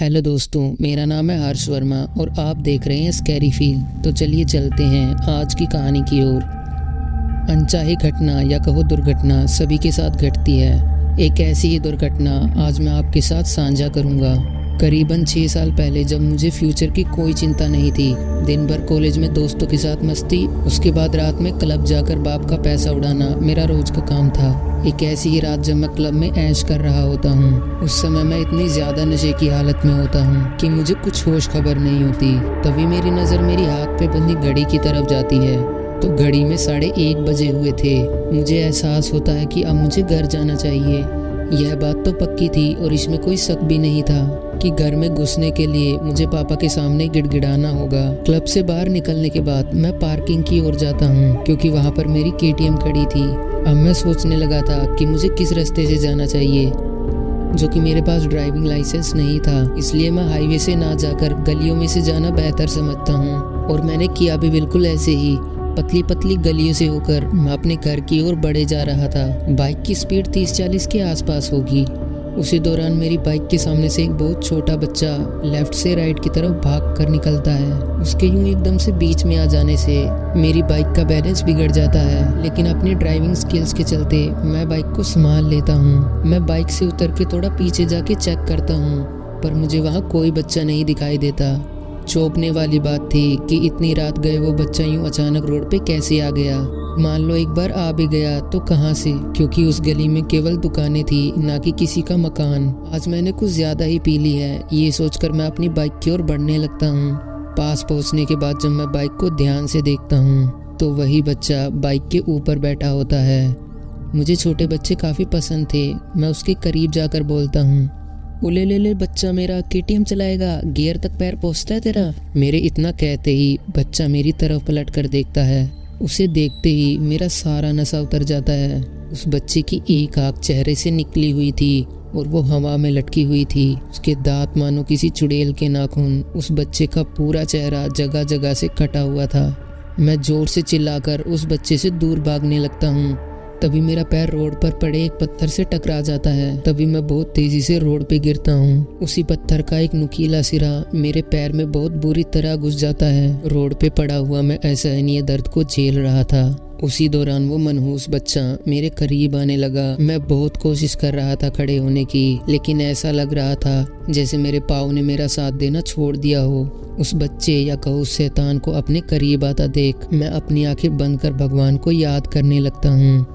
Hello दोस्तों, मेरा नाम है हर्ष वर्मा और आप देख रहे हैं स्कैरी फील। तो चलिए चलते हैं आज की कहानी की ओर। अनचाही घटना या कहो दुर्घटना सभी के साथ घटती है। एक ऐसी ही दुर्घटना आज मैं आपके साथ साझा करूंगा। करीबन 6 साल पहले, जब मुझे फ्यूचर की कोई चिंता नहीं थी, दिन भर कॉलेज में दोस्तों के साथ मस्ती, उसके बाद रात में क्लब जाकर बाप का पैसा उड़ाना मेरा रोज का काम था। एक ऐसी ही रात जब मैं क्लब में ऐश कर रहा होता हूँ, उस समय मैं इतनी ज्यादा नशे की हालत में होता हूँ कि मुझे कुछ होश खबर नहीं होती। तभी मेरी नज़र मेरी हाथ पे बंधी घड़ी की तरफ जाती है। तो घड़ी में 1:30 बजे हुए थे। मुझे एहसास होता है कि अब मुझे घर जाना चाहिए। यह बात तो पक्की थी और इसमें कोई शक भी नहीं था कि घर में घुसने के लिए मुझे पापा के सामने गिड़गिड़ाना होगा। क्लब से बाहर निकलने के बाद मैं पार्किंग की ओर जाता हूँ, क्योंकि वहाँ पर मेरी केटीएम खड़ी थी। अब मैं सोचने लगा था कि मुझे किस रास्ते से जाना चाहिए, जो कि मेरे पास ड्राइविंग लाइसेंस नहीं था। इसलिए मैं हाईवे से ना जाकर गलियों में से जाना बेहतर समझता हूँ, और मैंने किया भी बिल्कुल ऐसे ही। पतली पतली गलियों से होकर मैं अपने घर की ओर बढ़े जा रहा था। बाइक की स्पीड 30-40 के आसपास होगी। उसी दौरान मेरी बाइक के सामने से एक बहुत छोटा बच्चा लेफ्ट से राइट की तरफ भाग कर निकलता है। उसके यूं एकदम से बीच में आ जाने से मेरी बाइक का बैलेंस बिगड़ जाता है, लेकिन अपनी ड्राइविंग स्किल्स के चलते मैं बाइक को संभाल लेता हूँ। मैं बाइक से उतर के थोड़ा पीछे जाके चेक करता हूँ, पर मुझे वहाँ कोई बच्चा नहीं दिखाई देता। चौंकने वाली बात थी कि इतनी रात गए वो बच्चा यूं अचानक रोड पे कैसे आ गया। मान लो एक बार आ भी गया तो कहाँ से, क्योंकि उस गली में केवल दुकानें थी, ना कि किसी का मकान। आज मैंने कुछ ज्यादा ही पी ली है, ये सोचकर मैं अपनी बाइक की ओर बढ़ने लगता हूँ। पास पहुँचने के बाद जब मैं बाइक को ध्यान से देखता हूँ तो वही बच्चा बाइक के ऊपर बैठा होता है। मुझे छोटे बच्चे काफी पसंद थे। मैं उसके करीब जाकर बोलता हूँ, उले ले ले बच्चा मेरा, केटीएम चलाएगा, गियर तक पैर पहुँचता है तेरा। मेरे इतना कहते ही बच्चा मेरी तरफ पलट कर देखता है। उसे देखते ही मेरा सारा नशा उतर जाता है। उस बच्चे की एक आँख चेहरे से निकली हुई थी और वो हवा में लटकी हुई थी। उसके दांत मानो किसी चुड़ैल के नाखून। उस बच्चे का पूरा चेहरा जगह जगह से कटा हुआ था। मैं जोर से चिल्लाकर उस बच्चे से दूर भागने लगता हूँ। तभी मेरा पैर रोड पर पड़े एक पत्थर से टकरा जाता है। तभी मैं बहुत तेजी से रोड पे गिरता हूँ। उसी पत्थर का एक नुकीला सिरा मेरे पैर में बहुत बुरी तरह घुस जाता है। रोड पे पड़ा हुआ मैं असहनीय दर्द को झेल रहा था। उसी दौरान वो मनहूस बच्चा मेरे करीब आने लगा। मैं बहुत कोशिश कर रहा था खड़े होने की, लेकिन ऐसा लग रहा था जैसे मेरे पाँव ने मेरा साथ देना छोड़ दिया हो। उस बच्चे या कहो उस शैतान को अपने करीब आता देख मैं अपनी आंखें बंद कर भगवान को याद करने लगता हूँ।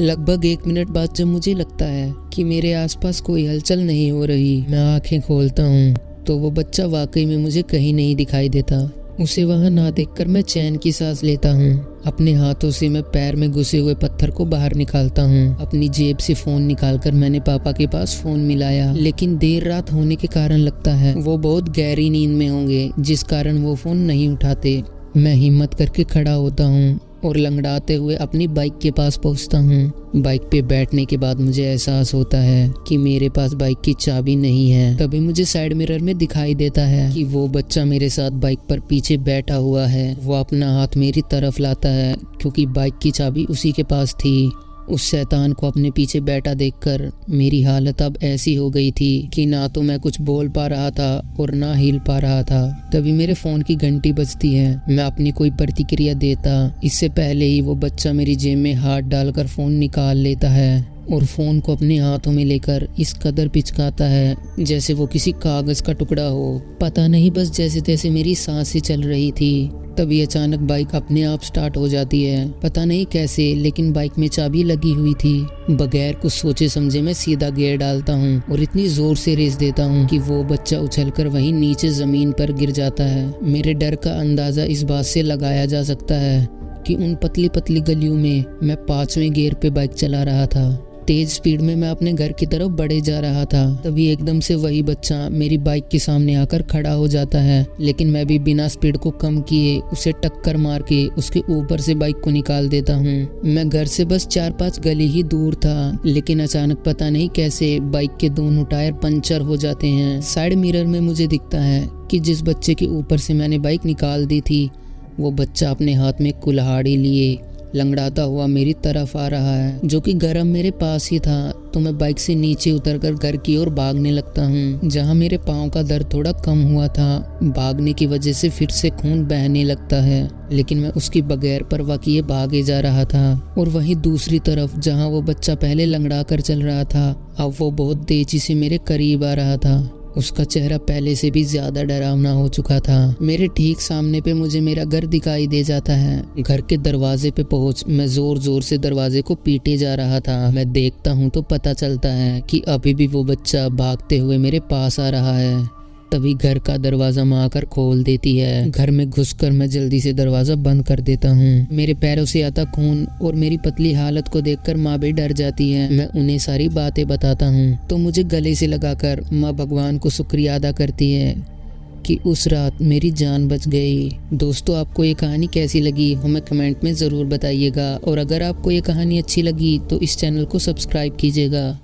लगभग 1 मिनट बाद जब मुझे लगता है कि मेरे आसपास कोई हलचल नहीं हो रही, मैं आंखें खोलता हूँ तो वो बच्चा वाकई में मुझे कहीं नहीं दिखाई देता। उसे वहाँ ना देखकर मैं चैन की सांस लेता हूँ। अपने हाथों से मैं पैर में घुसे हुए पत्थर को बाहर निकालता हूँ। अपनी जेब से फोन निकालकर मैंने पापा के पास फोन मिलाया, लेकिन देर रात होने के कारण लगता है वो बहुत गहरी नींद में होंगे, जिस कारण वो फोन नहीं उठाते। मैं हिम्मत करके खड़ा होता हूँ और लंगड़ाते हुए अपनी बाइक के पास पहुंचता हूँ। बाइक पे बैठने के बाद मुझे एहसास होता है कि मेरे पास बाइक की चाबी नहीं है। तभी मुझे साइड मिरर में दिखाई देता है कि वो बच्चा मेरे साथ बाइक पर पीछे बैठा हुआ है। वो अपना हाथ मेरी तरफ लाता है, क्योंकि बाइक की चाबी उसी के पास थी। उस शैतान को अपने पीछे बैठा देखकर मेरी हालत अब ऐसी हो गई थी कि ना तो मैं कुछ बोल पा रहा था और ना हिल पा रहा था। तभी मेरे फोन की घंटी बजती है। मैं अपनी कोई प्रतिक्रिया देता इससे पहले ही वो बच्चा मेरी जेब में हाथ डालकर फोन निकाल लेता है और फोन को अपने हाथों में लेकर इस कदर पिचकाता है जैसे वो किसी कागज का टुकड़ा हो। पता नहीं, बस जैसे तैसे मेरी सांसें चल रही थी। तभी अचानक बाइक अपने आप स्टार्ट हो जाती है। पता नहीं कैसे, लेकिन बाइक में चाबी लगी हुई थी। बगैर कुछ सोचे समझे मैं सीधा गियर डालता हूँ और इतनी जोर से रेस देता हूँ कि वो बच्चा उछलकर वहीं नीचे जमीन पर गिर जाता है। मेरे डर का अंदाजा इस बात से लगाया जा सकता है कि उन पतली पतली गलियों में मैं 5वें गियर पे बाइक चला रहा था। तेज स्पीड में मैं अपने घर की तरफ बढ़े जा रहा था। तभी एकदम से वही बच्चा मेरी बाइक के सामने आकर खड़ा हो जाता है, लेकिन मैं भी बिना स्पीड को कम किए उसे टक्कर मार के उसके ऊपर से बाइक को निकाल देता हूँ। मैं घर से बस 4-5 गली ही दूर था, लेकिन अचानक पता नहीं कैसे बाइक के दोनों टायर पंचर हो जाते हैं। साइड मिरर में मुझे दिखता है कि जिस बच्चे के ऊपर से मैंने बाइक निकाल दी थी, वो बच्चा अपने हाथ में कुल्हाड़ी लिए लंगड़ाता हुआ मेरी तरफ आ रहा है, जो कि घर अब मेरे पास ही था। तो मैं बाइक से नीचे उतरकर घर की ओर भागने लगता हूँ, जहाँ मेरे पाँव का दर्द थोड़ा कम हुआ था। भागने की वजह से फिर से खून बहने लगता है, लेकिन मैं उसकी बगैर परवाह किए भागे जा रहा था। और वहीं दूसरी तरफ जहाँ वो बच्चा पहले लंगड़ा कर चल रहा था, अब वो बहुत तेजी से मेरे करीब आ रहा था। उसका चेहरा पहले से भी ज्यादा डरावना हो चुका था। मेरे ठीक सामने पे मुझे मेरा घर दिखाई दे जाता है। घर के दरवाजे पे पहुंच मैं जोर जोर से दरवाजे को पीटे जा रहा था। मैं देखता हूँ तो पता चलता है कि अभी भी वो बच्चा भागते हुए मेरे पास आ रहा है। तभी घर का दरवाजा माँ आकर खोल देती है। घर में घुसकर मैं जल्दी से दरवाजा बंद कर देता हूँ। मेरे पैरों से आता खून और मेरी पतली हालत को देखकर माँ भी डर जाती है। मैं उन्हें सारी बातें बताता हूँ तो मुझे गले से लगाकर माँ भगवान को शुक्रिया अदा करती है कि उस रात मेरी जान बच गई। दोस्तों, आपको ये कहानी कैसी लगी हमें कमेंट में ज़रूर बताइएगा, और अगर आपको ये कहानी अच्छी लगी तो इस चैनल को सब्सक्राइब कीजिएगा।